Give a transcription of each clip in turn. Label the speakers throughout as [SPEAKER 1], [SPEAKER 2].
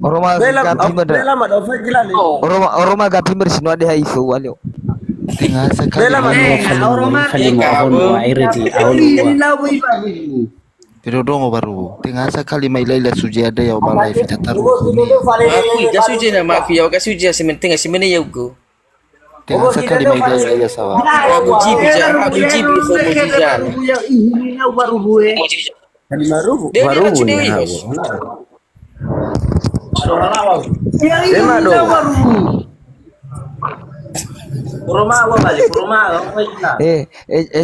[SPEAKER 1] Oroma gapi mada.
[SPEAKER 2] Bela ma do fa gilale.
[SPEAKER 1] Oroma gapi mersino ade haifu walio.
[SPEAKER 3] Tengah sekali
[SPEAKER 2] Bela ma
[SPEAKER 3] pero dongo baru tengah sekali mai laila suji ada ya balai fita taru
[SPEAKER 4] Aku ika suji na maku ya ka suji sementing semene ya ugo.
[SPEAKER 3] tengah sekali mai laila ya sawa
[SPEAKER 4] Aku jibi ja, aku jibi so mujijan. Baru dewi hos.
[SPEAKER 2] Bema do. Kuruma wa balik kuruma.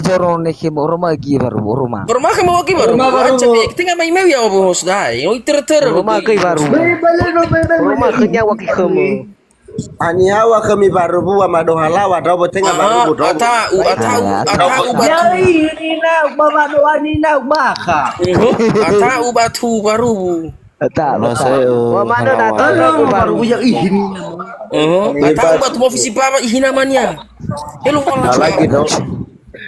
[SPEAKER 1] Joron ne ke oroma gi baru oroma.
[SPEAKER 4] Berma ka mo ki baru. Acha be tinga mai meu ya bo hos dai. Oi ter
[SPEAKER 1] Oroma kai baru. Oroma kenya wa ki khemu.
[SPEAKER 2] Ani hawa kami baru buwa mado halawa do botenga baru do.
[SPEAKER 4] Ata ubat. Ata ubatu baru.
[SPEAKER 1] Tak,
[SPEAKER 3] saya
[SPEAKER 1] mana datang baru punya ini.
[SPEAKER 4] Ata ubatu mo visi baba ihina mania. Hello wala
[SPEAKER 2] Lagi do.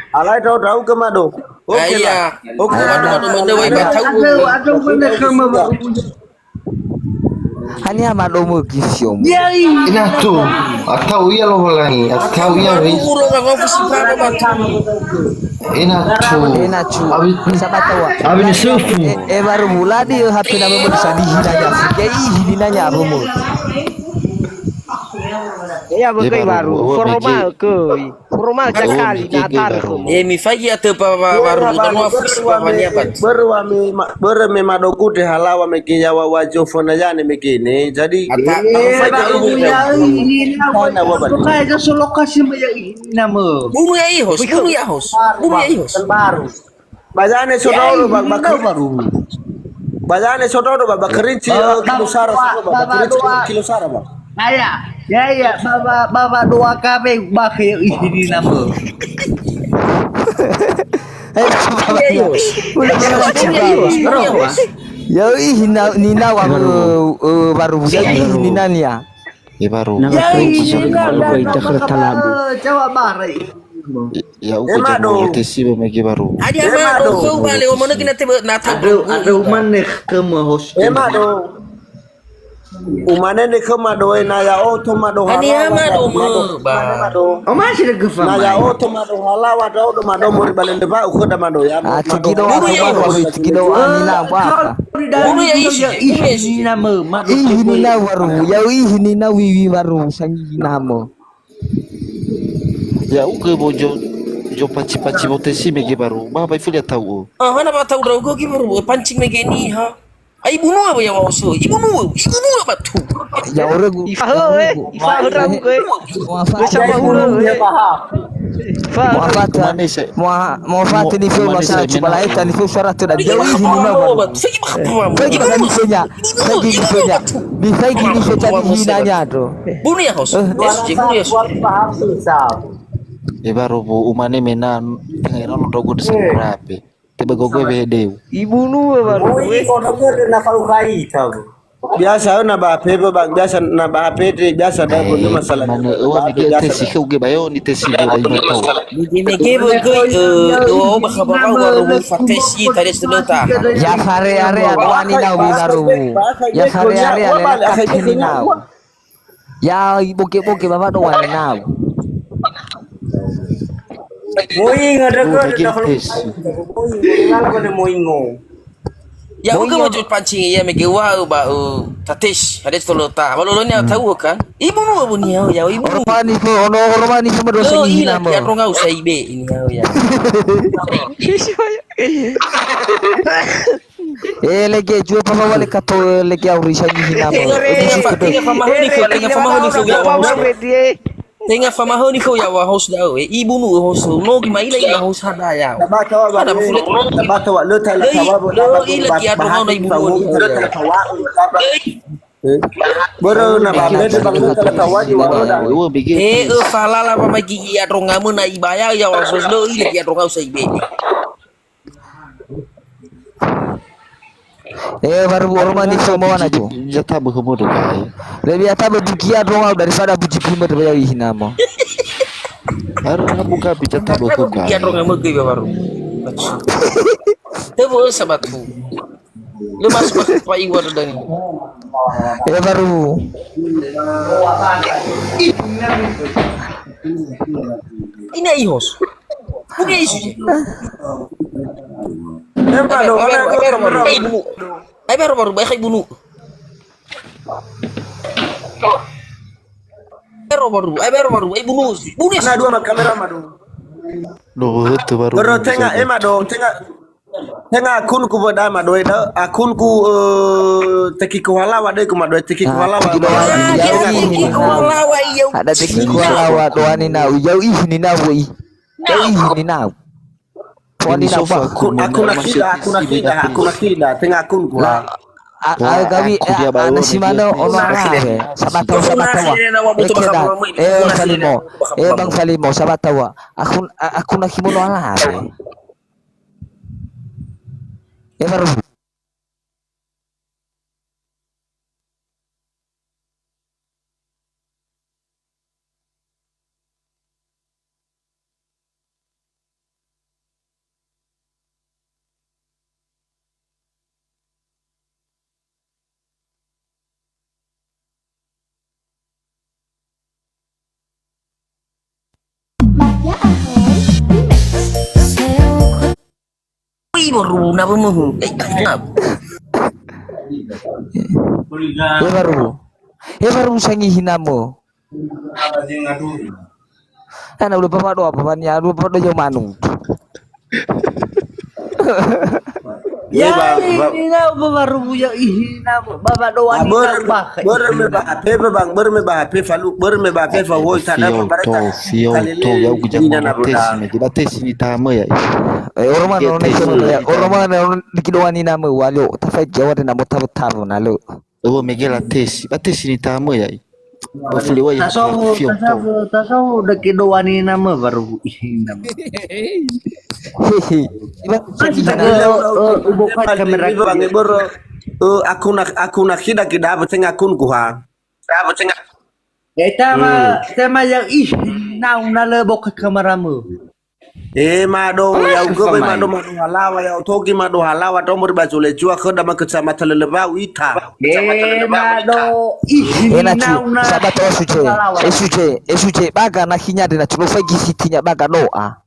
[SPEAKER 2] Alai do do ke mado. Oke
[SPEAKER 4] Iya.
[SPEAKER 2] lah. Oke
[SPEAKER 4] Mado mado wai batau.
[SPEAKER 2] Ada benda kama baru punya.
[SPEAKER 1] Hanya mado mo kisyo.
[SPEAKER 3] ina tu atau iya lo holangi atau iya
[SPEAKER 4] Ulo ka mo visi baba batau.
[SPEAKER 3] ina tu
[SPEAKER 1] Sabatawa.
[SPEAKER 3] abi ni sufu
[SPEAKER 1] Baru mula dia hati nama bersadi hinanya. Jadi hinanya rumo. Ya bekai baru. Formal sekali natar.
[SPEAKER 4] Mi fagi ate baba baru dan mo visi baba nia bat.
[SPEAKER 2] Baru me madoku de halawa me kiyawa wajo fona jane me kini. Jadi
[SPEAKER 4] Bumu ya ihos.
[SPEAKER 2] baru. Bazane sodoro baru. Bazane sodoro bakerinci kilo sara kilo sara ba.
[SPEAKER 5] Ya, baba doa kabe bakai ini nama.
[SPEAKER 1] Ya hina wa baru hina nia.
[SPEAKER 3] baru
[SPEAKER 5] Jawa Barat.
[SPEAKER 3] ya uko jamu tesi bagi baru
[SPEAKER 4] Adi ama do ko bale o mono kina tebe na ta.
[SPEAKER 5] Ada mana kemahos.
[SPEAKER 2] Emado. Umane ne kama do na ya auto mado
[SPEAKER 4] Adi ama do mo ba.
[SPEAKER 5] Oh masih ada gefam.
[SPEAKER 2] na ya auto mado halawa do mado mo balende ba ko da mado ya.
[SPEAKER 1] Cikido anina ba.
[SPEAKER 4] Bumu ya isi.
[SPEAKER 5] Ini nama.
[SPEAKER 1] Ihina baru. Ya ihina wiwi baru sangi namo.
[SPEAKER 3] ya uko bojo jo paci botesi megi baru baba ifu lihat tahu
[SPEAKER 4] Ah hana ba tahu drago ki baru pancing me geni ha. Ai bunu apa ya waso? Ibu nu apa tu?
[SPEAKER 1] Ya oregu.
[SPEAKER 5] Ifaho ramu ke. Bersama hulu.
[SPEAKER 1] Mau fatu ni feu masana chubala eta ni feu sharatu da jawi hinina baru. Fagi bagani fenya. Bifagi ni feta hinanya do.
[SPEAKER 4] Bunu ya hos. Bunu ya.
[SPEAKER 3] baru bu umane menan tengah ono dogo de serape tiba gogo bedeu
[SPEAKER 1] Ibu nu baru.
[SPEAKER 2] Biasa na ba pepe ba biasa na ba pete biasa da ko masalah.
[SPEAKER 3] mana wa megi tesi ke uge bayo ni tesi do dai matau
[SPEAKER 4] Me gebo go ba khaba baru fatesi tadi selota.
[SPEAKER 1] Ya fare are adwani na wi baru. Ya fare are ala kakini na. Ya iboke baba do wani na.
[SPEAKER 2] Moing ada ko
[SPEAKER 3] bagi tesi
[SPEAKER 4] Ya uga mo jut pancing ya me gewa ba tatis tadi selota. Balolo ni tahu kan? Ibu nu abu ni ya ibu.
[SPEAKER 1] Ormani sama dosa
[SPEAKER 4] Oh
[SPEAKER 1] hina
[SPEAKER 4] iya
[SPEAKER 1] mo.
[SPEAKER 4] ya ronga usai be ini ya.
[SPEAKER 1] Lege jua papa wale kato lege aurisha hina mo.
[SPEAKER 4] Tenga famahoni ko ya wa host dao ibu nu host no gi mai lai host hada ya. Ada fulet
[SPEAKER 2] tawa lo tala tawa
[SPEAKER 4] lo ila ki ado no ibu nu.
[SPEAKER 2] Boro na ba me de bang tala tawa di wa
[SPEAKER 3] wa begi
[SPEAKER 4] Falala pa magi ado ngamu na ibaya ya wa host lo ila ki ado ngau sai be.
[SPEAKER 1] Baru ormani semua na jo.
[SPEAKER 3] jata berhemu do kai
[SPEAKER 1] Lebih ata bebukia dong daripada buji prima daripada hina mo.
[SPEAKER 3] baru ngabuka jata berhemu
[SPEAKER 4] Ki ado ngamu ke baru. Tebo sabatu. Lu masuk Pak Iwan udah nih.
[SPEAKER 1] Ya baru.
[SPEAKER 4] Ini ihos. Bukan isu.
[SPEAKER 2] Mado,
[SPEAKER 4] Ay baru baik bunuh. Baru ay bunuh. Bunuh.
[SPEAKER 2] Ana dua mak kamera Mado.
[SPEAKER 3] Loh, itu baru.
[SPEAKER 2] Bro, tengah Mado, tengah akunku boda Mado ida, akunku teki kuala wadai ku Mado teki kuala
[SPEAKER 1] teki doa. Ada teki kuala doa ni nau. Jauh ini nau wei. Jauh ini nau. Tuani nau ba.
[SPEAKER 2] aku nakida, tengah akunku.
[SPEAKER 1] Gabi ana si mano ono arahe sabatawa bang Falimo sabatawa aku nakimono arahe baru
[SPEAKER 4] Baru na bumuhu.
[SPEAKER 1] baru sangihin mo. Ano udah bapak doa papanya, udah bapak doa manung.
[SPEAKER 5] Ya ini na baru ya ihina baba doa ni bak.
[SPEAKER 2] Berme bape fa wo tada
[SPEAKER 3] Fio, ya batesi ni tama ya.
[SPEAKER 1] Orang mana dikidoani nama walo, tafai jawa na motabu nalo.
[SPEAKER 3] Oh, Miguel batesi ni tama ya. Bafuli wa Fio.
[SPEAKER 5] Tahu dikidoani nama baru ihina.
[SPEAKER 2] aku nak hida kida beteng akun ku ha.
[SPEAKER 5] Tema yang ihina le bok kameramu.
[SPEAKER 2] Mado ya ugo mado halawa ya utogi mado halawa tomor bajule jua khoda makecamatan leleba wita.
[SPEAKER 5] Mado ihina
[SPEAKER 1] sabat esuje baga na hinya dina chulofa gisitinya baga doa.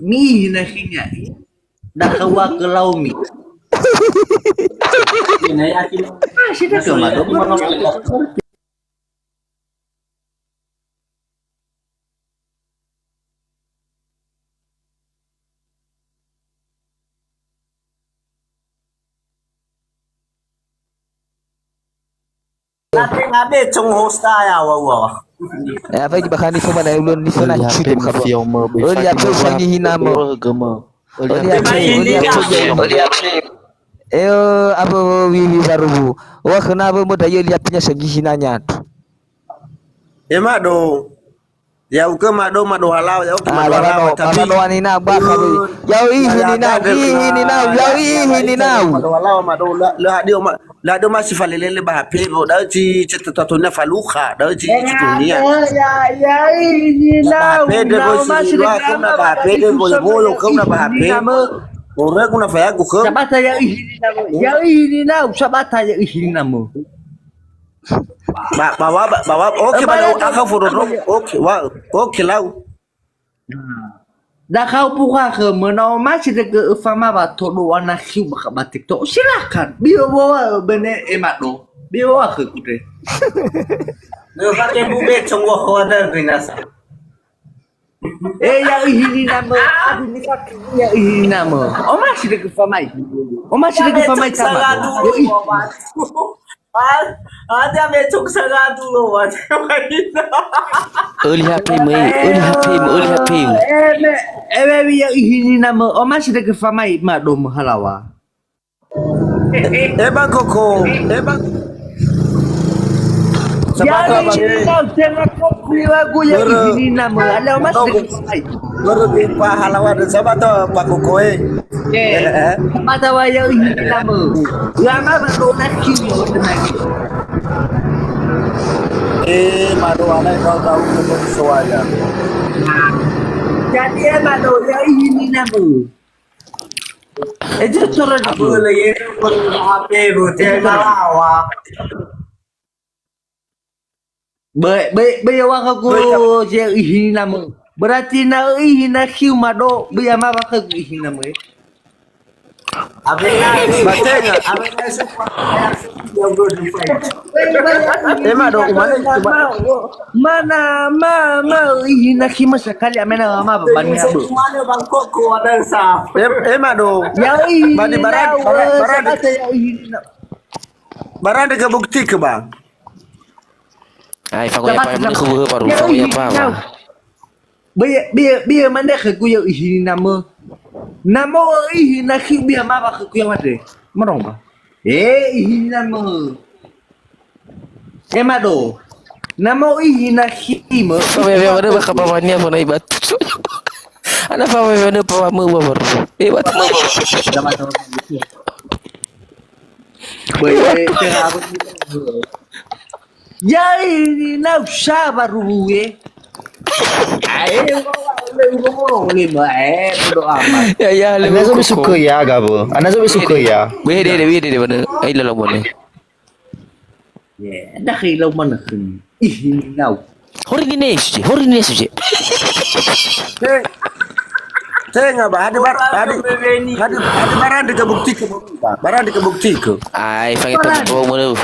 [SPEAKER 5] Mi nahinya nakawa ke laumi. Sida cuma
[SPEAKER 2] ngabe chung hosta ya wawa.
[SPEAKER 1] Apa bahkan di sana ulun di sana cuci bukan
[SPEAKER 3] Fio mo.
[SPEAKER 1] dia tu sangihin mo. Apa wiwi baru. Wah kenapa mau daya lihatnya sangihinanya.
[SPEAKER 2] Mado. Ya uke mado halawa ya uke mado halawa
[SPEAKER 1] tapi doa ni nak bakal jauh ini nau
[SPEAKER 2] mado halawa mado la dio masih falelele bahape da ci cetatuna faluka da ci dunia
[SPEAKER 5] ya ini nau
[SPEAKER 2] masih kuna bahape de bolo kuna bahape ora kuna faya ku ke
[SPEAKER 5] sabata ya ini nau sabata ya ini namu
[SPEAKER 2] bawa oke bawa aka furoro oke lau
[SPEAKER 5] dah kau buka ke menau masih ke fama batu doa nak hiu batik tu silakan biar bawa bener emak do biar bawa ke kude
[SPEAKER 2] pakai bubek cungguh khawatir binasa
[SPEAKER 5] yang ini nama aduh ni kaki yang ini nama masih ke fama sama ada becok sangat dulu
[SPEAKER 3] Uli HP
[SPEAKER 5] yang ini nama masih ke fama mak do halawa
[SPEAKER 2] bang koko bang
[SPEAKER 5] Jangan jangan kau lagu yang ini nama ada masih
[SPEAKER 2] baru di pahlawan siapa tuh Pak Kokoe
[SPEAKER 5] mata wayang ini nama lama baru lagi
[SPEAKER 2] madu alai kau tahu ketemu suaya
[SPEAKER 5] jadi madu yang ini nama Itu turun
[SPEAKER 2] Apa lagi pun HP bukan lawa.
[SPEAKER 5] Bây aku je ihin nama. Berarti na ihin na kiu mado. Bây ma ba ke ihin nama.
[SPEAKER 2] Batenya, abena semua yang berdua. Emang dong
[SPEAKER 5] Mana ihin na kiu masa kali amena ma ba bani abu.
[SPEAKER 2] Mana Bangkok ko ada sa. Emang dong.
[SPEAKER 5] Ya ihin.
[SPEAKER 2] Bani barang ada bukti ke bang.
[SPEAKER 3] Ai fa ko ya pa mo ko paru fa ko ya pa.
[SPEAKER 5] Bây mana ke ku ya ihin nama. Nama ihin na kiu biar ma ba ke ku yang ada. Marong ba? Ihin nama. Emado. Nama ihin na kiu mo.
[SPEAKER 3] Fa be mana ba ka pa wania fa na ibat. Ana fa be mana pa mo ba baru. Ibat.
[SPEAKER 5] Bởi tengah aku ya ini nak sabar ruwe ayo ngomong ni bae bodo amat
[SPEAKER 3] Ya le.
[SPEAKER 6] Ana sabi suka ya gabo. Ana sabi suka ya.
[SPEAKER 3] Bede mana. Ai la boleh.
[SPEAKER 5] ya dah hilau mana kan ih nau
[SPEAKER 3] Hori ni suje.
[SPEAKER 2] Tengah bah ada barang ada bukti ke barang ada bukti ke.
[SPEAKER 3] Ai fa kita bawa mo.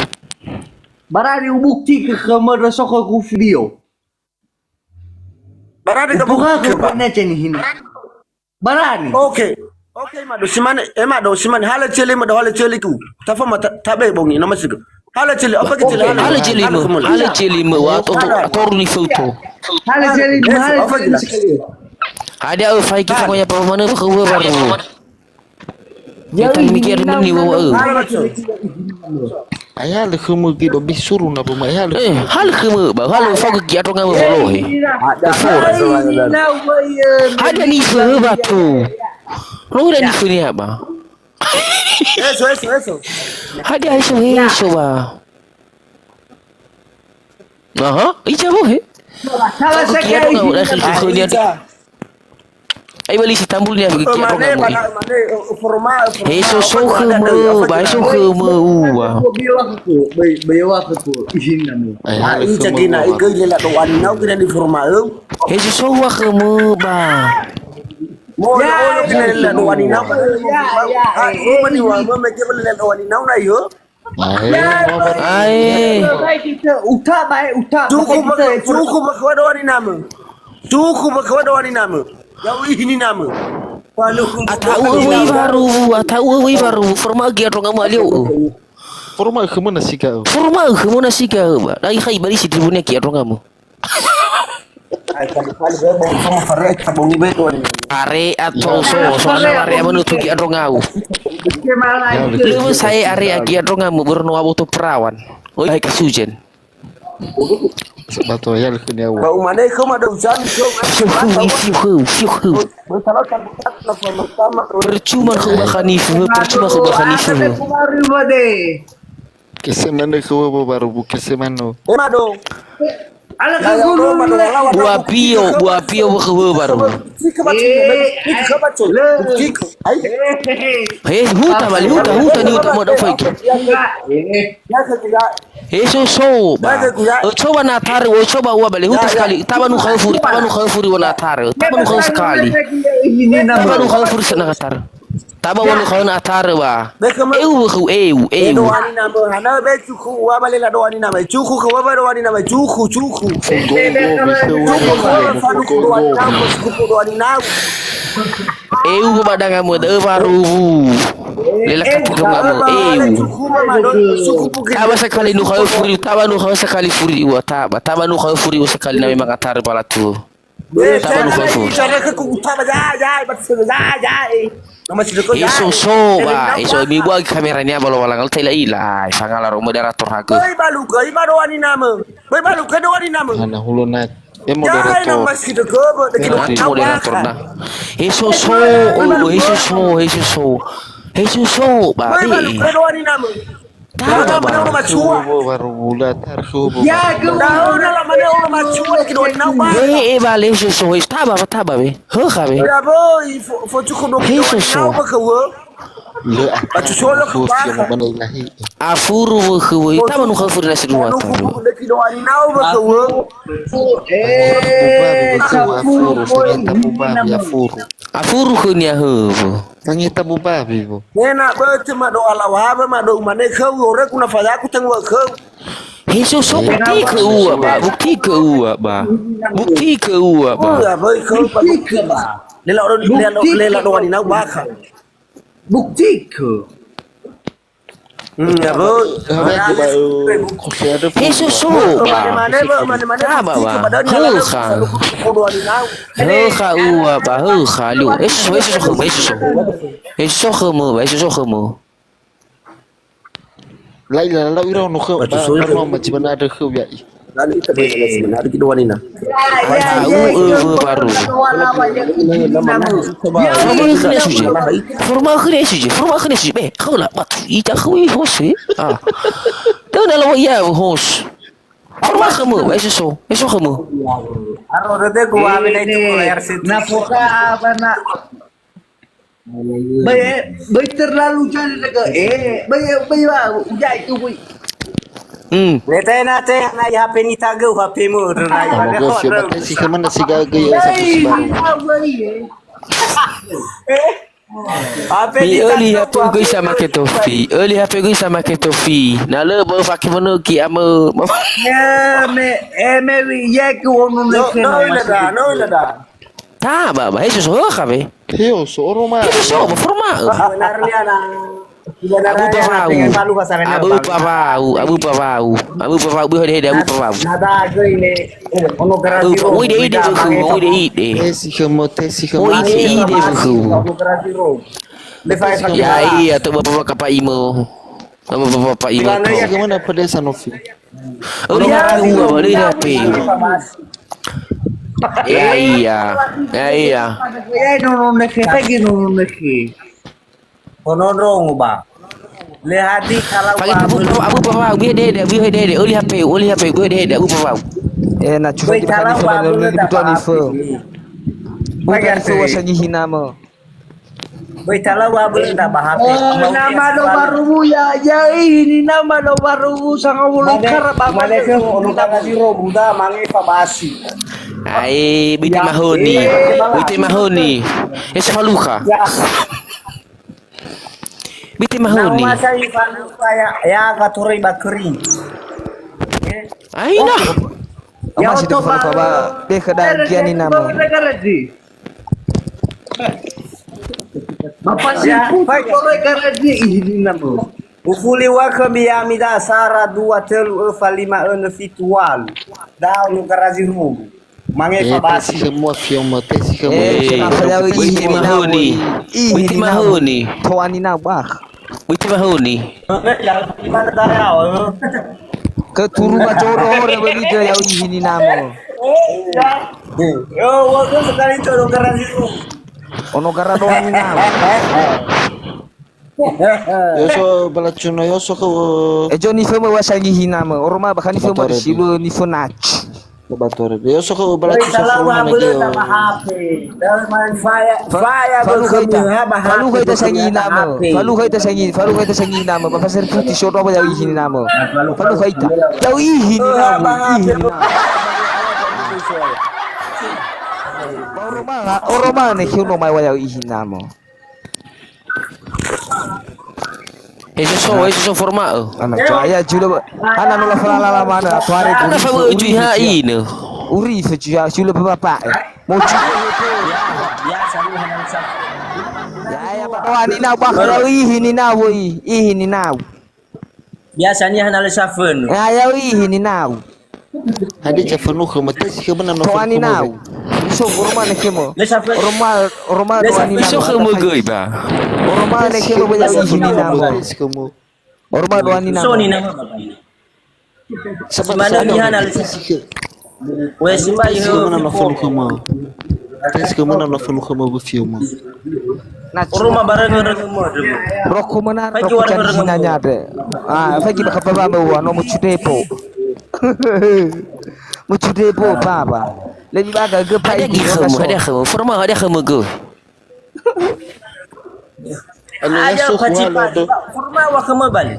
[SPEAKER 5] barari bukti ke kamera soko ku video
[SPEAKER 2] Barang ada
[SPEAKER 5] buka
[SPEAKER 2] bukti
[SPEAKER 5] ke
[SPEAKER 2] ke bang.
[SPEAKER 5] mana ceni hina barari
[SPEAKER 2] Okey madu siman hala celi madu hala celi ku. Tafa mata tabe bongi nama sigo. Hala celi apa ke celi
[SPEAKER 3] Hala jeli mo wa to ni foto.
[SPEAKER 5] hala ceni
[SPEAKER 2] apa jelas?
[SPEAKER 3] Ada fa kita ko ya pa mana ko baru. Kita mikir ni wa.
[SPEAKER 6] Ayah le khumu ki babi suruh na puma ayah le.
[SPEAKER 3] Hal khemu ba hal fa ko ki atong ngam bolo he. Ada ni fe ba tu. Lo dah ni fe ni apa?
[SPEAKER 2] Eso.
[SPEAKER 3] Ada eso ba. Aha, ija bo he.
[SPEAKER 5] salah
[SPEAKER 3] Ki
[SPEAKER 5] sekali
[SPEAKER 3] atong ngam dah selesai ni ada. Ai bali si tambul ni apa ki atong ngam. Eso so khemu ba so khemu wa.
[SPEAKER 5] Bayawa aku ihin namu
[SPEAKER 6] Ayah le
[SPEAKER 2] Ini cakina ikai lelak doan nau kena di forma
[SPEAKER 3] Eso so wa khemu ba.
[SPEAKER 2] Mo kena lelak doan nau. Mo ni wa mo ke lelak doan nau na yo.
[SPEAKER 3] Ai.
[SPEAKER 5] baik kita utak
[SPEAKER 2] Cukup bakwa doan nama. Cukup bakwa doan nama. Jauh ini nama.
[SPEAKER 3] Atau baru forma gi atong ngam aliu.
[SPEAKER 6] Forma khumu na sika.
[SPEAKER 3] Forma khemu na sika ba. Lagi khai bali si tribunnya ki atong ngam.
[SPEAKER 2] Sama faret sabungi beto.
[SPEAKER 3] Are atau soalnya are menutu ki atong ngau. Lu saya are ki atong ngam berno abu tu perawan. Oi hai kasujen.
[SPEAKER 6] Bato ayah le khuni awu.
[SPEAKER 2] Bau mana kau ada hujan kau.
[SPEAKER 3] Fiu.
[SPEAKER 2] Masalah kan pertama
[SPEAKER 3] Percuma kau bahkan ifu.
[SPEAKER 5] Kemarin bade
[SPEAKER 6] Kese mana khumu baru bu kese mana.
[SPEAKER 2] Emang dong.
[SPEAKER 5] ala kagulu
[SPEAKER 3] Buah pio baru. Huta ni huta mo da fake. So ba. Coba na tare, coba wa bale huta sekali. Tabanu khawfuri wana tare. Tabanu khaw sekali. Tabanu khawfuri sana tare. Taba wanu khawna tare ba. Eu.
[SPEAKER 2] Doani nama hana be cuku wa bale la doani nama cuku ko wa doani nama cuku.
[SPEAKER 3] Eu badang kamu de baru. Lelaki tu kamu. Taba sekali nu khawfuri, taba nu khaw sekali furi wa taba. Taba nu khawfuri sekali na memang tare pala tu. Taba nu khawfuri. Eso ba, eso mi buat kameranya balo walang tela ila, sangala ro moderator haga.
[SPEAKER 2] Bai balu doani nama.
[SPEAKER 6] Ana huluna.
[SPEAKER 2] Jangan mas kita ke
[SPEAKER 3] Moderator na. Eso ba.
[SPEAKER 2] Bai balu doani nama.
[SPEAKER 3] Taba ba.
[SPEAKER 6] Khumu baru bulat har khumu.
[SPEAKER 5] ya
[SPEAKER 2] Tahu dalam mana orang macua ke doani nama.
[SPEAKER 3] Vale, eso taba be. Hoja be.
[SPEAKER 2] Ya boy, fo cuku do.
[SPEAKER 3] Eso.
[SPEAKER 2] Nama ke
[SPEAKER 6] Le
[SPEAKER 2] Batu solo ke
[SPEAKER 6] Fu
[SPEAKER 2] baka.
[SPEAKER 6] film bana ilahi.
[SPEAKER 3] Afuru wa khawi. Taba nu khafuri nasi dua
[SPEAKER 2] Anu
[SPEAKER 3] tahu.
[SPEAKER 2] kuku deki doa ni nau ba ke wo.
[SPEAKER 6] Afuru fanyeta bubabi afuru.
[SPEAKER 3] Afuru khunya hu.
[SPEAKER 6] Fanyeta bubabi bo.
[SPEAKER 2] Nena bete ma doa la wa ma do mane ke wo re kuna fa ya ku teng wa ke.
[SPEAKER 3] Hiso so bukti ke uwa ba. Bukti ke uwa ba. Bukti ke uwa ba.
[SPEAKER 2] Ya ba ke ba ke ba. Lela doa ni nau baka.
[SPEAKER 5] Bukti ke?
[SPEAKER 2] Ya ba.
[SPEAKER 3] Hiso so ba.
[SPEAKER 2] Mana
[SPEAKER 3] Taba ba.
[SPEAKER 2] Kha. Doa ni nau.
[SPEAKER 3] Kha uwa ba. Kha lu. Hiso khumu. Hiso khumu.
[SPEAKER 6] Laila la ira no khu ba no ma cibana ada khu ya.
[SPEAKER 2] Lalu kita boleh sebenarnya kita doa ni na.
[SPEAKER 3] Baru. Forma khune suje. Be, khula batu. Ita khui hose. Ah. Tana lo ya hos. Forma khamu, eso khamu.
[SPEAKER 2] Aro rede gua ambil itu layar situ.
[SPEAKER 5] Na poka apa na? Bay terlalu jangan lega. Bay udah itu boy.
[SPEAKER 2] Nete na te na HP ni tagu HP mu na
[SPEAKER 6] Mo go fio ba si kama na siga ga ya sa
[SPEAKER 2] HP
[SPEAKER 3] Ni early hape gue sama ketofi. Nala baru pakai mana ki ama.
[SPEAKER 5] Me ya que uno
[SPEAKER 2] no ilada.
[SPEAKER 3] Ta ba, eso so khabe.
[SPEAKER 6] Heo so roma.
[SPEAKER 3] Eso so forma.
[SPEAKER 2] Sebenarnya na
[SPEAKER 3] Abu Pavau.
[SPEAKER 2] Nada ini ono garasi ro.
[SPEAKER 3] Oi dei de.
[SPEAKER 6] Tesi kamo
[SPEAKER 3] Buku.
[SPEAKER 2] Garasi ro. Le fai fa.
[SPEAKER 3] Ya iya tu bapak imo. Bapak imo.
[SPEAKER 6] Tesi kamo na pada sanofi.
[SPEAKER 3] Oli hape uwa bali hape. Ya iya.
[SPEAKER 5] no
[SPEAKER 2] Ono ro ba. Le hadi kalau
[SPEAKER 3] Pagi Abu Pavau biar de. Oli hape gue de Abu Pavau.
[SPEAKER 1] Na chuva de bani fo na ni buto ni fo. Bukan fo wasanyi hinamo.
[SPEAKER 2] Boy tala wa boleh ndak bahas.
[SPEAKER 5] Nama lo baru ya ini nama lo baru sangat boleh karena
[SPEAKER 2] Mane ke ono garasi ro buda mangi fa basi.
[SPEAKER 3] Ai biti mahoni. Esa maluka. Biti mahoni.
[SPEAKER 2] Nama saya Ivan ya katuri bakri.
[SPEAKER 3] Ai nah.
[SPEAKER 1] Ama si de fo ba de kada kiani namo.
[SPEAKER 5] Bapak sih korek karaji ini nama.
[SPEAKER 2] Ufuli wa khabia mida sara 2 3 4 5 fitual. Dau no garasi ro. Mangi fa basi.
[SPEAKER 6] Tesi kamo filma, tesi kamo.
[SPEAKER 3] Biti mahoni.
[SPEAKER 1] Toani na ba.
[SPEAKER 3] Biti mahoni.
[SPEAKER 2] Yang gimana daya?
[SPEAKER 1] Ke turu ba joro ore ba video ya ihini namo.
[SPEAKER 2] Yo, waktu sekali itu no garasi ro.
[SPEAKER 1] Ono gara doani namo.
[SPEAKER 6] Yo so balachuno yo so ko
[SPEAKER 1] Ejo ni fo wasanyi hinamo. Orma bakani fo ba sibo ni fo nach.
[SPEAKER 6] batore. Yo so ko balachuno so
[SPEAKER 2] Salawa
[SPEAKER 6] na
[SPEAKER 2] boleh
[SPEAKER 6] yo.
[SPEAKER 2] sama HP. Dan main fire
[SPEAKER 1] Falu kaita sangi namo. Falu kaita sangi namo. Ba faser puti shoto ba yawi hini namo. Falu kaita. Yawi hini namo. Oroma ne kiuno mai wa yawi hini namo.
[SPEAKER 3] Eso so forma.
[SPEAKER 1] Ana caya julo. Ana no la fala la mana. Tuare
[SPEAKER 3] Ana fa uju ha ini.
[SPEAKER 1] Uri fe julo bapak. Mochi. Ya ba doani na ba yawi hini nawo ihini nawo.
[SPEAKER 2] Biasanya analisa fun.
[SPEAKER 1] Ya yawi hini nawo.
[SPEAKER 6] Hadi chafanu kama tesi kamo na no.
[SPEAKER 1] Toani nawo. So oroma ne kemo. Oroma doani
[SPEAKER 3] Eso khamu gue ba.
[SPEAKER 1] Oroma ne kemo ba yawi hini nawo.
[SPEAKER 6] Tesi kamo.
[SPEAKER 1] Oroma doani nawo.
[SPEAKER 2] So ni nama bapak. Mana ni analisa? Wes simba
[SPEAKER 6] Tesi kamo na
[SPEAKER 2] yo.
[SPEAKER 6] no fanu kama. Tesi kamo na no fanu kama bu filma.
[SPEAKER 2] Rumah bareng-bareng mo.
[SPEAKER 1] Roko mana roko cari hinanya de. Fagi baka baba mo no muchudepo. Muchudepo baba. Lebih baga ge pai
[SPEAKER 3] Ada khamu. Forma ada khamu gue.
[SPEAKER 6] Alo ya
[SPEAKER 4] Ada
[SPEAKER 6] so
[SPEAKER 4] paci
[SPEAKER 6] halo do.
[SPEAKER 4] forma wa kama bali.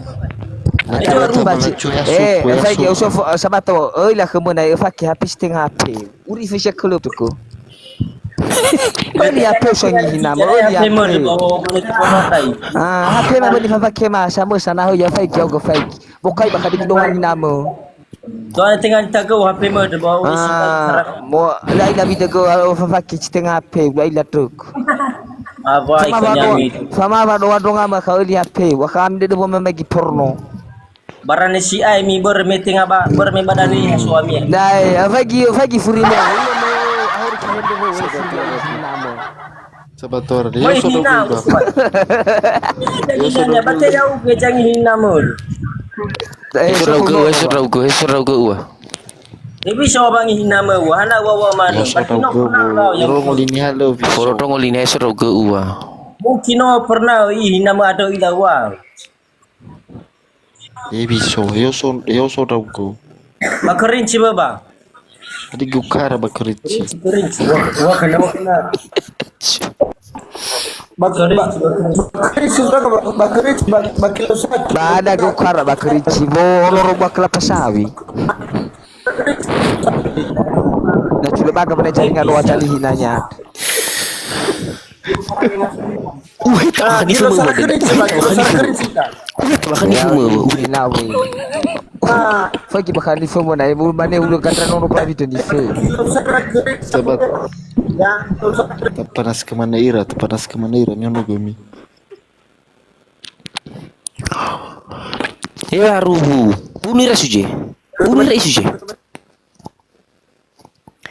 [SPEAKER 1] Fai eu sou sabato, oi la kemana eu faki habis tengah HP. Uri fisha club tu ko. Bani HP so ngi na mo ori
[SPEAKER 4] Apa mo di
[SPEAKER 1] HP.
[SPEAKER 4] bawah boleh kono tai.
[SPEAKER 1] HP ma bani fa faki ma sama sana ho ya fai kau go fai. Bokai bakal di doang ni nama.
[SPEAKER 4] Tuan tengah tahu HP mo di bawah isi
[SPEAKER 1] Mo lai la vida go fa faki tengah HP, lai la truk.
[SPEAKER 4] Apa ikanya
[SPEAKER 1] Sama ba do wadonga ma ka ori HP, wa kam de do ma magi porno.
[SPEAKER 4] barang si ai mi meeting aba badani suami.
[SPEAKER 1] Dai, fagi furi mo.
[SPEAKER 6] Sabator
[SPEAKER 4] Mo
[SPEAKER 6] ya so do
[SPEAKER 4] hina.
[SPEAKER 6] go.
[SPEAKER 4] Jadi dia baca jauh ke jangan hina mo.
[SPEAKER 3] Esur go.
[SPEAKER 4] Tapi siapa bang hina mo? Hana wa mana?
[SPEAKER 6] Ya so do
[SPEAKER 4] Patino
[SPEAKER 6] go.
[SPEAKER 4] pernah lah yang
[SPEAKER 6] Ro ngolini halo vi.
[SPEAKER 3] Foro tong olin esur go uwa.
[SPEAKER 4] mungkin pernah hina mo ada ida wa.
[SPEAKER 6] Biso yo so do go.
[SPEAKER 4] Bakarin ciba bang.
[SPEAKER 6] Adi gukara bakrici.
[SPEAKER 4] Bakarin wa kena.
[SPEAKER 1] Bada go kara bakrici mo loro bakla pasawi. Na chule baga bana jaringan lo ajali hinanya.
[SPEAKER 3] Makan itu mau makan itu mau.
[SPEAKER 1] Hinawe. Fagi bakal di fomo na ibu bane ulo katra no pa bito di fe.
[SPEAKER 6] Sabat. Tapanas kemana ira nyono gomi.
[SPEAKER 3] Ya rubu. Bunira suje.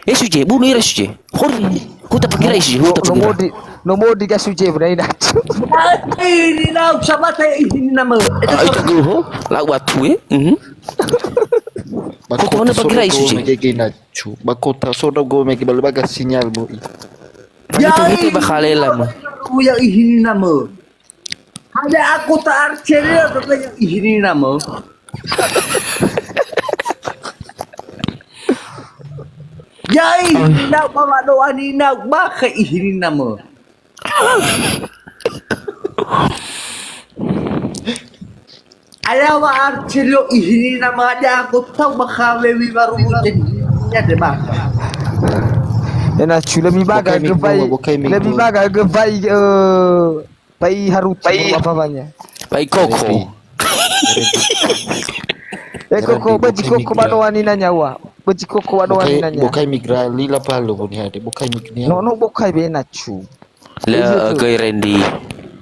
[SPEAKER 3] Suje, bunira suje. Hori. Huta pakira suje, huta pakira.
[SPEAKER 1] No modi ga suje bra ina.
[SPEAKER 5] Ini nak sama saya ini nama.
[SPEAKER 3] Itu go. La watu
[SPEAKER 6] Bakota
[SPEAKER 3] mana bagirai suci?
[SPEAKER 6] Megi nachu. Bakota soda go megi balbaga sinyal bo.
[SPEAKER 3] Itu bakalela mo.
[SPEAKER 5] Yang ini nama. Ada aku tak arceria tapi yang ini nama. Yai, nak bawa doa ni nak bakai ini nama. Ayaw arcerio ini nama ada aku tahu bakal lewi baru jadinya deh bang.
[SPEAKER 1] Yana chula mi baga lebih baga ke pai harut apa banyak.
[SPEAKER 3] Pai koko.
[SPEAKER 1] Koko baji koko badowani nanya wa. Baji koko badowani nanya.
[SPEAKER 6] Bukai migra lila palo buni hade. Bukai mignia.
[SPEAKER 1] No bukai be nachu.
[SPEAKER 3] La gai Randy.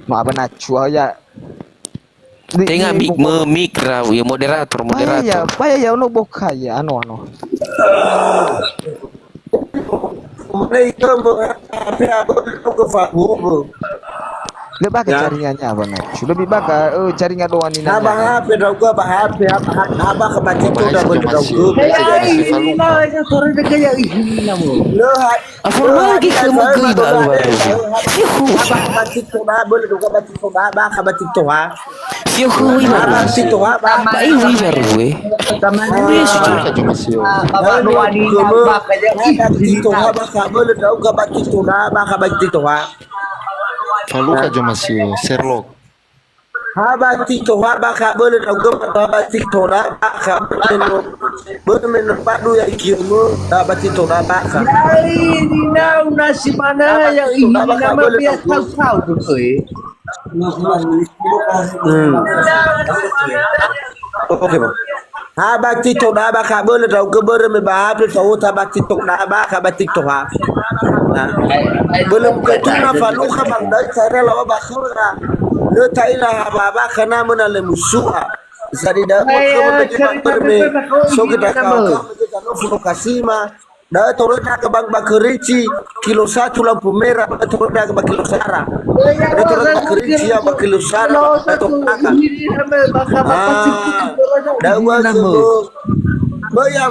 [SPEAKER 1] No apa nachu ya.
[SPEAKER 3] Tengah migra ya moderator.
[SPEAKER 1] Paya ya no bukai ya ano. Lebih baga jaringannya apa nachu? Lebih baga jaringan doang ini nanya.
[SPEAKER 2] Abang HP dong gua, abang kebaca tuh udah dong gua.
[SPEAKER 5] Ini namanya sore kayak ini nama.
[SPEAKER 2] Lo
[SPEAKER 3] Apa lagi kamu gila baru?
[SPEAKER 2] abang kebaca tuh boleh juga baca tuh abang kebaca tuh
[SPEAKER 3] Fio hui baru.
[SPEAKER 2] abang tuh abang.
[SPEAKER 3] Bai hui baru we.
[SPEAKER 5] Bapak doa ni nak kayak ini
[SPEAKER 2] Itu abang boleh dong gua baca tuh abang kebaca tuh
[SPEAKER 6] Faluka Jomasio, Sherlock.
[SPEAKER 2] Abang Tito, abang boleh dong gua baca Tito boleh menempat lu yang kirimmu abang Tito abang.
[SPEAKER 5] ini now nasi mana yang ini nama biar tahu tu
[SPEAKER 2] Oke bang. Abang Tito abang boleh dong gua boleh membahas tahu abang Tito abang Tito belum ketuna faluka bang dari cara lawa bakura lo taila baba kana muna le musua zari da so kita kau funo kasima da toro na ke bang bakerici kilo 1 lampu merah toro na ke kilo sara da toro na bakerici ya kilo sara atauaka da wa bayar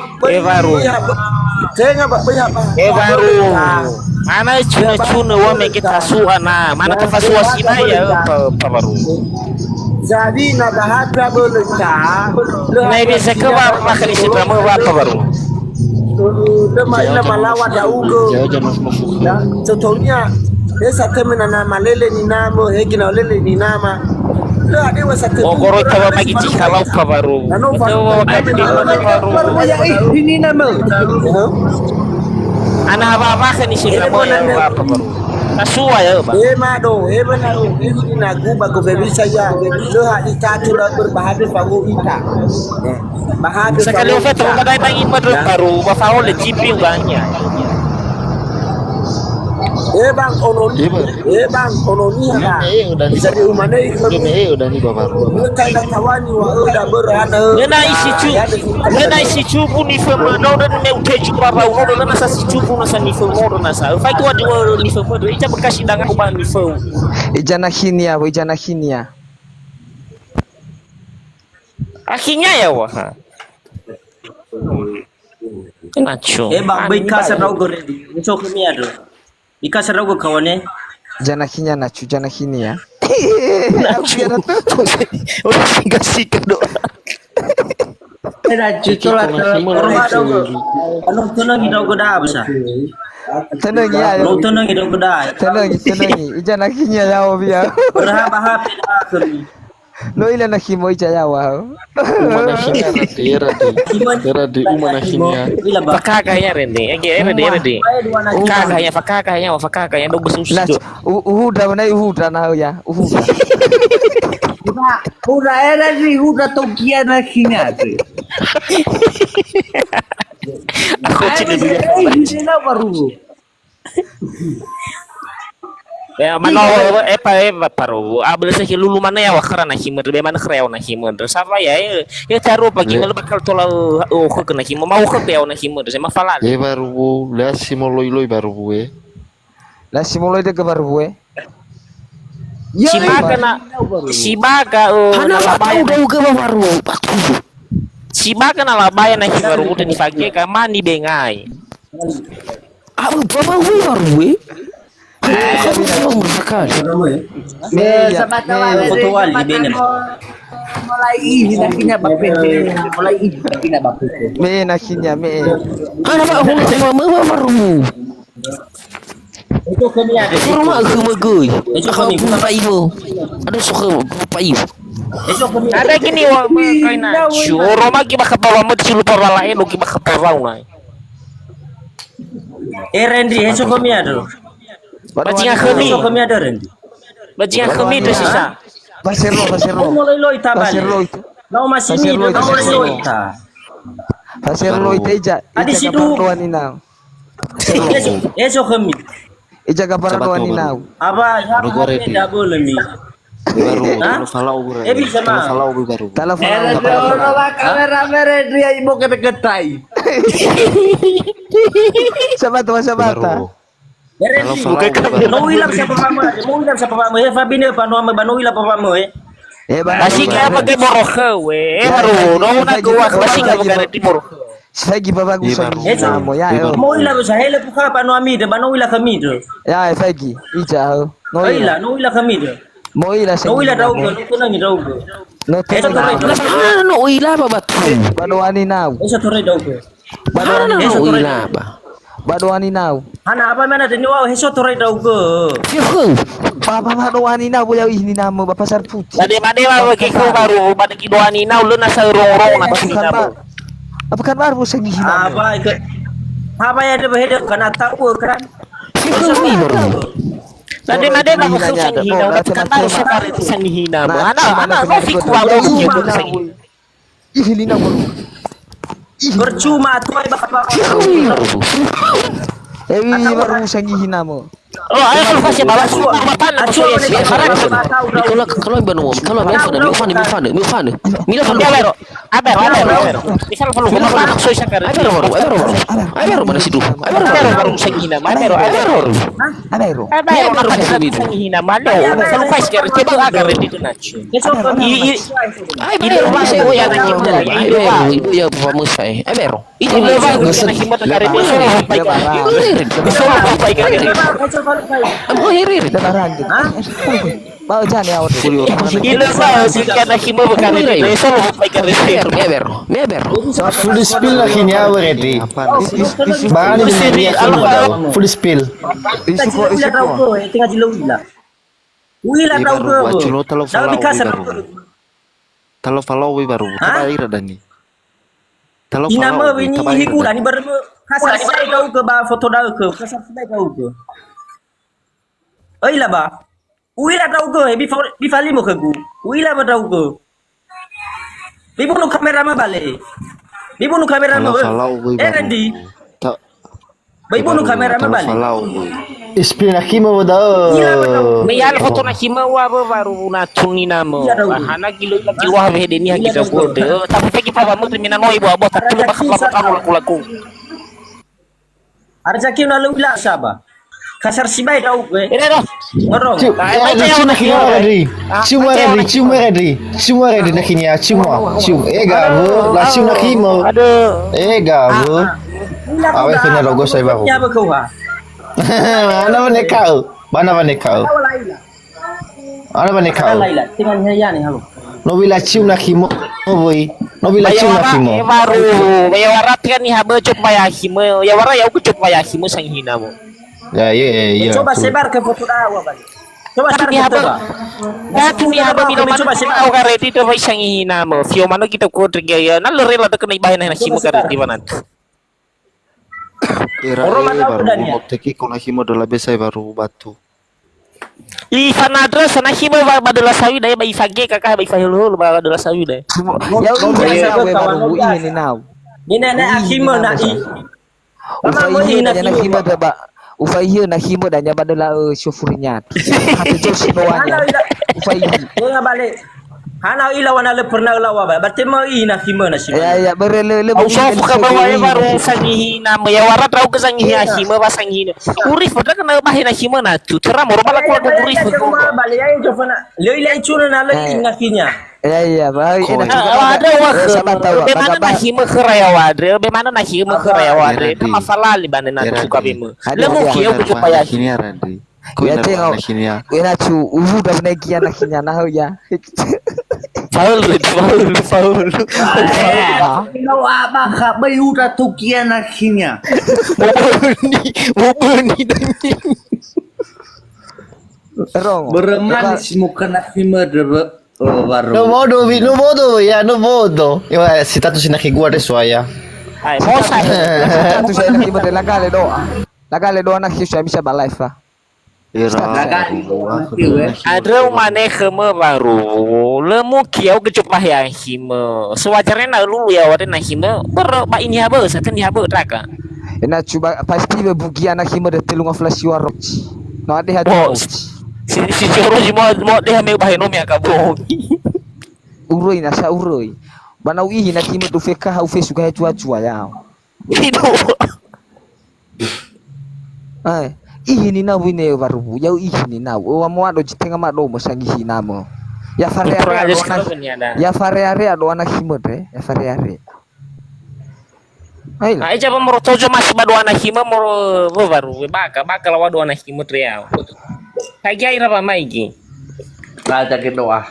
[SPEAKER 2] saya bayar
[SPEAKER 7] baru mana cuna wa me kita suana mana ka fasua sina ya pa baru
[SPEAKER 2] jadi na bahasa boleh ta
[SPEAKER 7] na bisa ke ba makan isi drama wa pa baru
[SPEAKER 2] lemah malawa da ugo contohnya Esa temena na malele ni namo heki na lele ni nama. Lo ade wasa te.
[SPEAKER 7] Oh, koro ikaw magigikalau ka baru. Ikaw baru.
[SPEAKER 5] Ini nama.
[SPEAKER 7] Ana apa ka ni sila mo ya apa baru. Kasua ya ba.
[SPEAKER 2] Mado, benaro. Ini na guba ko bebisa ya. Lo hadi tatu na berbahade fango ita. Bahade.
[SPEAKER 7] Sekali ofe to ba dai tangin baru ba faul le GP uganya.
[SPEAKER 2] Bang ononi. Bang ononi ha. Bisa di umane
[SPEAKER 6] udah nih bapak.
[SPEAKER 2] Kaya tawani wa udah berada.
[SPEAKER 7] Nena isi chupu ni femo no dan me uteju baba uno dan nasa si chupu nasa ni femo no nasa. Fai tu adi wa ni femo do icha bakashi danga ko ba ni femo.
[SPEAKER 1] Ijana hinia.
[SPEAKER 7] Akhirnya ya wa. Nacho.
[SPEAKER 5] Bang bika sarau gore di. Uco kami ado. Ika sarau go kawane.
[SPEAKER 1] Jana hinia.
[SPEAKER 3] Udah singkat doa.
[SPEAKER 5] Era cucola anong tunang hidaw ko da basa.
[SPEAKER 1] Tenang ya.
[SPEAKER 5] Tunang hidaw ko da.
[SPEAKER 1] Tenang. Ijana hinia yawo biya.
[SPEAKER 5] Berhaba kami.
[SPEAKER 1] No ila na himo ija yawo.
[SPEAKER 6] Umana himya era di umana himya.
[SPEAKER 7] Pakakanya rende. Rende. Pakakanya do gususu.
[SPEAKER 1] Uhuda na ya. Uhuda.
[SPEAKER 5] Udah era di udah tokia na hinya.
[SPEAKER 7] Aku cina dulu.
[SPEAKER 5] Ini baru.
[SPEAKER 7] Ya mana paru abel sa lulu mana ya wakara na himer be mana kreo na himer sapa ya taro pagi malu bakal tola ko na himer mau ko pe na himer sa mafala
[SPEAKER 6] baru la simoloi baru gue.
[SPEAKER 1] La simoloi de baru gue.
[SPEAKER 7] Sibaga
[SPEAKER 3] Hana labay daw ka baru.
[SPEAKER 7] Sibaga na labay na himer udah ni pagi ka mani bengay.
[SPEAKER 3] Abu baba baru gue. Kamu masakan.
[SPEAKER 5] Fotoal di benem. Mulai hinakinya bape.
[SPEAKER 1] Me nakinya me.
[SPEAKER 3] Ana ba aku sama baru.
[SPEAKER 5] Itu kami ada.
[SPEAKER 3] Rumah aku magoy. Aku pa ibo. Ada suka pa ibo.
[SPEAKER 7] Ada gini wa kay na. Suro magi makabawa mo di lupa walain o makabawa na.
[SPEAKER 5] Randy, eso kami ada. Bajingan kami ada Randy. Bajingan kami itu sisa.
[SPEAKER 1] Pasirlo.
[SPEAKER 5] Mulai lo ita balik. Nau masih ni, nau lo ita.
[SPEAKER 1] Pasirlo ita
[SPEAKER 5] Adi situ. Eso kami.
[SPEAKER 1] Ija kabaratuan ninau.
[SPEAKER 5] Aba, tidak boleh ni.
[SPEAKER 6] Baru falau gue.
[SPEAKER 5] Bisa mah.
[SPEAKER 6] Falau gue baru.
[SPEAKER 1] Telepon.
[SPEAKER 5] Kamera dia ibu ketai.
[SPEAKER 1] Sabat.
[SPEAKER 5] Mau hilang siapa pamu? Fabine banu hilang pamu
[SPEAKER 7] Kasih kaya pakai moroke we. Baru na kuwa kasih kaya pakai di moroke.
[SPEAKER 1] Sagi babagus namo ya.
[SPEAKER 5] Mau hilang sa hele puka banu amide banu hilang kami tu.
[SPEAKER 1] Ya sagi ija.
[SPEAKER 5] No hilang kami tu.
[SPEAKER 1] Mo ila sa.
[SPEAKER 5] No hilang daw ko, tunang daw ko.
[SPEAKER 1] No
[SPEAKER 3] Ano no ila ba batu?
[SPEAKER 1] Badoani now.
[SPEAKER 5] Eso tore daw ko.
[SPEAKER 3] Ano no ila ba?
[SPEAKER 1] Badoani now.
[SPEAKER 5] Ana apa mana de niwa eso tore daw ko.
[SPEAKER 3] Fiyo.
[SPEAKER 1] Papa badoani now boleh ini namo pasar putih.
[SPEAKER 7] Tadi mana wa kiko baru pada kidoani na ulo na sa rong na sina mo.
[SPEAKER 1] Apakah baru sagi hina?
[SPEAKER 5] Apa ya de bahede kana tahu kan.
[SPEAKER 3] Fiyo mi baru.
[SPEAKER 7] Tadi mana ba ko sa hina kan baru sa pare sa hina mo. Ana ko fikwa mo niya ko sa hina.
[SPEAKER 1] Ihilina mo.
[SPEAKER 5] Percuma tu ay baka
[SPEAKER 1] Ini baru sagi hina mo.
[SPEAKER 7] Oh, ayo kalau kasih bawa mapan aku ya
[SPEAKER 3] Kalau banu kalau mi fane. Mila fane.
[SPEAKER 7] Abero. Misal kalau mapan so isa kare.
[SPEAKER 3] Abero mana situ.
[SPEAKER 7] Abero baru sagina. Abero.
[SPEAKER 1] Abero.
[SPEAKER 7] Abero sagina malo. Kalau kasih kare coba agar itu nacho. Abero masih oh ya nanya Ibu ya pamu saya. Abero. Itu bagus na himot kare beso. Beso pa kare.
[SPEAKER 3] Ang hirir.
[SPEAKER 1] Kita barang. Mau jangan ya waktu.
[SPEAKER 7] Ila sa si kana himo bukan itu. Eso lo pakai reser.
[SPEAKER 3] Meber.
[SPEAKER 8] Full spill na kinya already. Bani ni full spill.
[SPEAKER 1] Risiko.
[SPEAKER 9] Tinggal jilo wila. Wila tahu ke? Tahu di kasar.
[SPEAKER 6] Talo follow baru. Tabaira dani. Talo
[SPEAKER 9] Ina
[SPEAKER 6] follow.
[SPEAKER 9] me ini hiku dani baru kasar saya tahu ke ba foto dah ke kasar saya tahu ke. Oi lah ba. Wila tahu ke? Bifal limo ke gu. Wila ba tahu ke? Bibu nu kamera mah balik. Bibu nu kamera mah. Randy. Bibu nu kamera mah balik.
[SPEAKER 8] Spill na kimo daw.
[SPEAKER 7] Mayal foto na himo wa baru na tungina mo. Hana kilo wa hede ni hakita ko de. Tapi pagi pa ba mo termina no ibu abo tak tulo bakal laku.
[SPEAKER 9] Arja kino na wila saba. Kasar sibay tahu ke?
[SPEAKER 7] Ini doh.
[SPEAKER 9] Orang.
[SPEAKER 8] Cium ready na kinya, cium. Gabo, la cium na kimo.
[SPEAKER 7] Aduh.
[SPEAKER 8] Gabo. Awe kena logo saya baru.
[SPEAKER 9] Ya bakau ha.
[SPEAKER 8] Mana ba nekau?
[SPEAKER 9] Laila, tinggal hanya ni halo.
[SPEAKER 8] No bila cium na kimo, boy.
[SPEAKER 7] Baru, ya warat kan ni habe cuk payah himo. Ya warat ya aku cuk payah himo sang hina mo.
[SPEAKER 8] Ya.
[SPEAKER 9] Coba sebar ke foto dah awak. Coba sebar
[SPEAKER 7] Ni
[SPEAKER 9] ke foto.
[SPEAKER 7] habe. Ya tu ni habe minum coba sebar au ready to vai sang hina mo. Fio mano kita ko trigaya na lore la kena ibahin na himo ka ready banan.
[SPEAKER 9] Orang mana tahu dah ni.
[SPEAKER 6] Teki kona himo dola besai baru batu.
[SPEAKER 7] Ivan address na himo badala sawi dai bai sage kakak bai fahulu badala sawi dai.
[SPEAKER 1] Ya udah baru ini now.
[SPEAKER 9] Ni nenek Akimo nak i.
[SPEAKER 1] Ufaihi na himo ba. Ufaihi na himo dan nya badala syufurnya. Hati Josi bawanya. Ufaihi.
[SPEAKER 9] Dia balik. Hana ila wana le pernah lawa ba. Berarti mau i na himo na sima.
[SPEAKER 1] Ya berele
[SPEAKER 7] Au sof ka bawa baru sangihi na ya warat rau ke sangihi himo ba sangihi. Urif pada kena bahin himo na tu. Tera moro bala ko urif ko.
[SPEAKER 9] Balik ai jofana. Le ila icuna na le ngakinya.
[SPEAKER 1] Ya baik.
[SPEAKER 7] Ada bagaimana nak himo keraya wadre, bagaimana nak himo keraya wadre. Itu masalah li bane na suka bimu. Lemu kiyo ko paya
[SPEAKER 6] Kini Randy.
[SPEAKER 1] Ya tengok. Ina chu uhu dah menekia nakinya nah ya.
[SPEAKER 7] Faul.
[SPEAKER 5] Ikaw apa ka bay udah tukian akhirnya.
[SPEAKER 7] Bubuni
[SPEAKER 1] Rong.
[SPEAKER 5] Beremanis muka nak hima baru.
[SPEAKER 8] No modo. Si tatu sinakigua adesso ya.
[SPEAKER 7] Ai, mosa.
[SPEAKER 1] Tu saya nak ibadah lagale doa. Lagale doa nak hisya bisa balaifa.
[SPEAKER 7] Ada mana hema baru. Lemu kiau kecuplah ya hima. Sewajarnya nak lulu ya wadah nak hima. Ba ini haba, satan haba raka.
[SPEAKER 1] Ina cuba pasti bebugi anak hima de telung flash warok. No ada hadu.
[SPEAKER 7] Si Joro mau dia ambil bahan nomi akabo.
[SPEAKER 1] Uroi nasa uroi. Bana uihi na hima tu feka hau fe suka chua ya.
[SPEAKER 7] Itu.
[SPEAKER 1] Ai. Ihi ni na wine baru yau ihi ni na o mo ado jitenga mado mo sangi hinamo ya fare are ado anak himode ya fare are
[SPEAKER 7] ai coba merotojo masih badu anak hima moro baru baka lawa do anak himut real kayak ira apa maigi
[SPEAKER 5] Baca doa.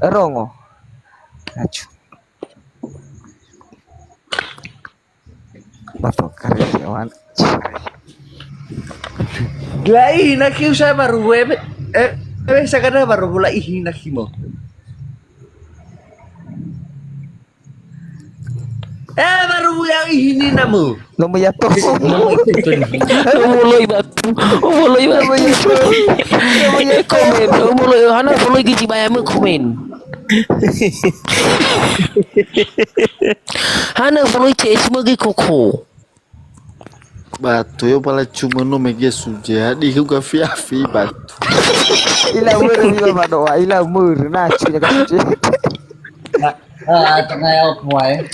[SPEAKER 1] rongo acu bato karyawan
[SPEAKER 5] Glai nak usah baru saya baru pula ihi nak himo. Baru yang ini namu.
[SPEAKER 1] lo mo yato
[SPEAKER 3] Mulai batu. Komen. Mulai hana mulai gici bayam komen. Hana mulai cek semua koko.
[SPEAKER 6] Batu yo pala cuma no megia suja di huga fiafi batu.
[SPEAKER 1] ila mur ni ba doa ila mur na chu ya ka chu
[SPEAKER 5] Tengah ya kuai.